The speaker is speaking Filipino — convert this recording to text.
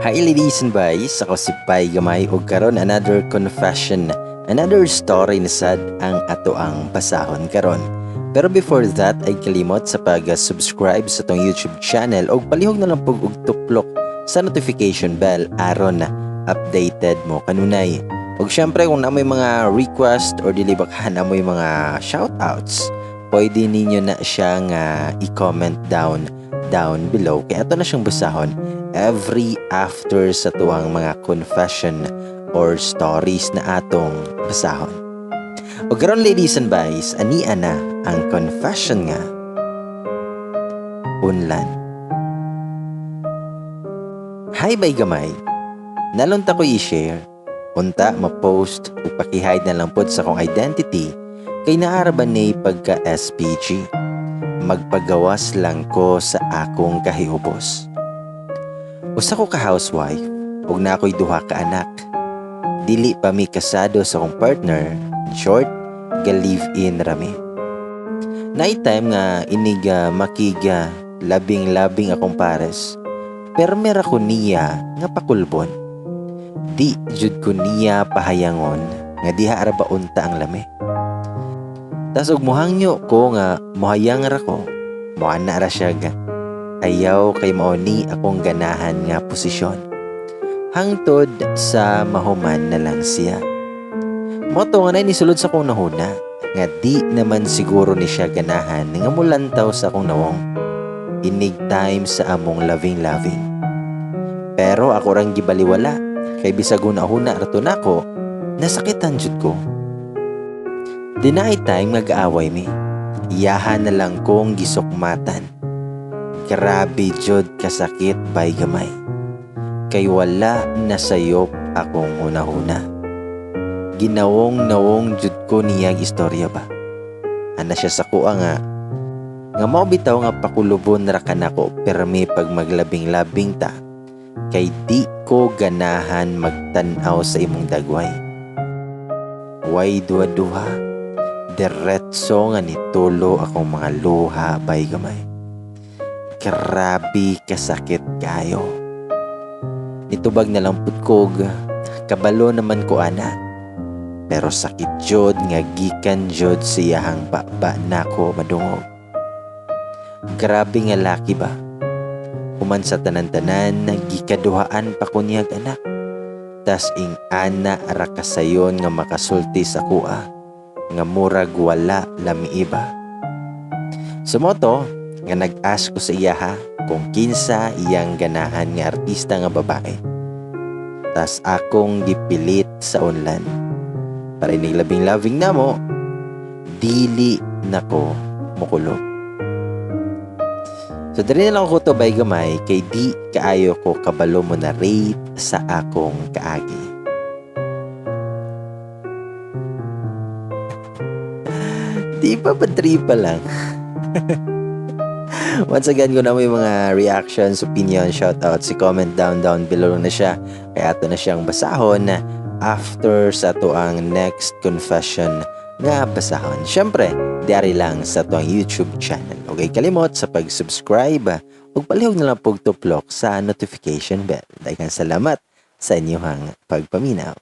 Hi ladies and boys, ako si Pai Gamay ug karon another confession, another story na sad ang ato ang basahon karon. Pero before that ay kalimot sa pag-subscribe sa tong YouTube channel ug palihog na lang pug og tuplok sa notification bell aron na updated mo kanunay. Ug syempre kung namoy mga request or dili bakhan amoy mga shoutouts, pwede ninyo na siyang i-comment down below. Kaya ito na siyang basahon every after sa tuwang mga confession or stories na atong basahon. O karon ladies and boys, ania na ang confession nga unlan. Hi bay gamay, nalunta ko i-share unta ma-post ug paki-hide na lang pod sa kong identity kay naaraban ni pagka SPG. Magpagawas lang ko sa akong kahihubos. Usa ko ka housewife ug na ako'y duha ka anak. Dili pa mi kasado sa akong partner, in short, ga-live-in rami. Night time nga iniga makiga labing-labing akong pares. Pero mera ko niya nga pakulbon. Di jud ko niya pahayangon nga diha ara ba unta ang lami. Tas og mohangyo ko nga mohayang ra ko, moana ra siya ga. Ayaw kay mauni akong ganahan nga posisyon. Hangtod sa mahuman na lang siya. Moto nga na nisulod sa kong nahuna, nga di naman siguro ni siya ganahan nga mulantaw sa akong nawong. Inig time sa among loving-loving. Pero ako rang gibaliwala, kay bisag una-huna rato nako, nasakitan jud ko. Deny time nag-aaway mi. Iyahan na lang kong gisukmatan. Grabe jud kasakit bay gamay. Kay wala nasayop akong una-una. Ginawong-nawong jud ko niyang istorya ba. Ana siya sa kuha nga mao bitaw nga pakulubon ra kanako permi pag maglabing-labing ta. Kay di ko ganahan magtan-aw sa imong dagway. Way duha-duha. Diretso nga nitulo akong mga luha bay gamay. Grabe kasakit kayo. Nitubag na lang putkog, kabalo naman ko ana. Pero sakit jod nga gikan jod siyahang baba nako madungog. Grabe nga laki ba? Human sa tanan-tanan nagikaduhaan pa ko niyag anak. Tas ing ana ara kasayon nga makasulti sa kuha. Nga murag wala lami iba. Sumoto nga nag-ask ko sa iya kung kinsa iyang ganahan nga artista nga babae. Tas akong gipilit sa unlan. Para iniglabing-labing na mo, dili nako mukulog. So dali na lang ko to bay gamay kay di kaayo ko kabalo mo na rate sa akong kaagi. Di ba pa lang? Once again, kung na may mga reactions, opinion, shoutouts, comment down below na siya. Kaya ito na siyang basahon after sa to ang next confession nga basahon. Siyempre, diari lang sa to ang YouTube channel. Okay, kalimot sa pag-subscribe ug palihog na lang pug tuplok sa notification bell. Daghang salamat sa inyong pagpaminaw.